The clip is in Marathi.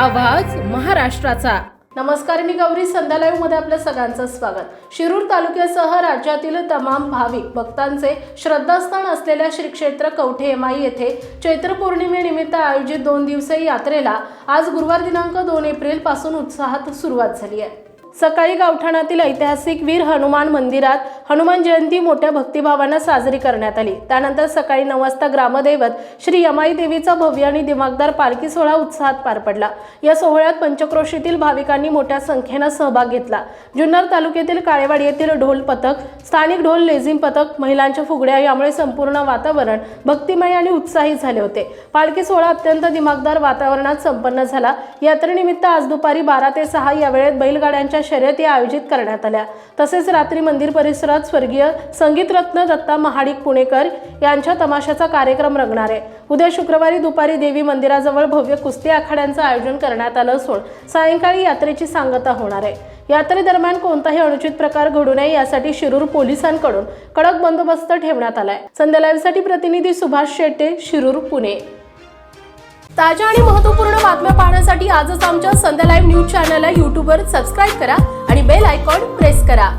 आवाज महाराष्ट्राचा। नमस्कार, मी गौरी संध्या लाईव्ह मध्ये आपल्या सगळ्यांचं स्वागत। शिरूर तालुक्यासह राज्यातील तमाम भाविक भक्तांचे श्रद्धास्थान असलेल्या श्री क्षेत्र कवठे एमाई येथे चैत्र पौर्णिमेनिमित्त आयोजित 2 दिवसीय यात्रेला आज गुरुवार दिनांक 2 एप्रिल पासून उत्साहात सुरुवात झाली आहे। सकाळी गावठाणातील ऐतिहासिक वीर हनुमान मंदिरात हनुमान जयंती मोठ्या भक्तिभावाने साजरी करण्यात आली। त्यानंतर सकाळी 9 वाजता ग्रामदैवत श्री यमाई देवीचा भव्य आणि दिमागदार पालखी सोहळा उत्साहात पार पडला। या सोहळ्यात पंचक्रोशीतील भाविकांनी मोठ्या संख्येने सहभाग घेतला। जुन्नर तालुक्यातील काळेवाडी येथील ढोल पथक, स्थानिक ढोल लेझिम पथक, महिलांच्या फुगड्या यामुळे संपूर्ण वातावरण भक्तिमय आणि उत्साही झाले होते। पालखी सोहळा अत्यंत दिमागदार वातावरणात संपन्न झाला। यात्रेनिमित्त आज दुपारी 12 ते 6 या वेळेत बैलगाड्यांच्या शर्यती आयोजित करण्यात आल्या। तसेच रात्री मंदिर परिसरात स्वर्गीय संगीतरत्न दत्ता महाडिक पुणेकर यांच्या तमाशाचा कार्यक्रम रंगणार आहे। उद्या शुक्रवारी दुपारी देवी मंदिराजवळ भव्य कुस्ती आखाड्यांचे आयोजन करण्यात आलं असून सायंकाळी यात्रेची सांगता होणार आहे। यात्रेदरम्यान कोणताही अनुचित प्रकार घडू नये यासाठी शिरूर पोलिसांकडून कडक बंदोबस्त ठेवण्यात आलाय। संध्या लाईव्हसाठी प्रतिनिधी सुभाष शेट्टे, शिरूर, पुणे। ताज्या आणि महत्त्वपूर्ण बातम्या पाहण्यासाठी आजच आमच्या संध्या लाईव्ह न्यूज चॅनलला YouTube वर सबस्क्राइब करा आणि बेल आयकॉन प्रेस करा।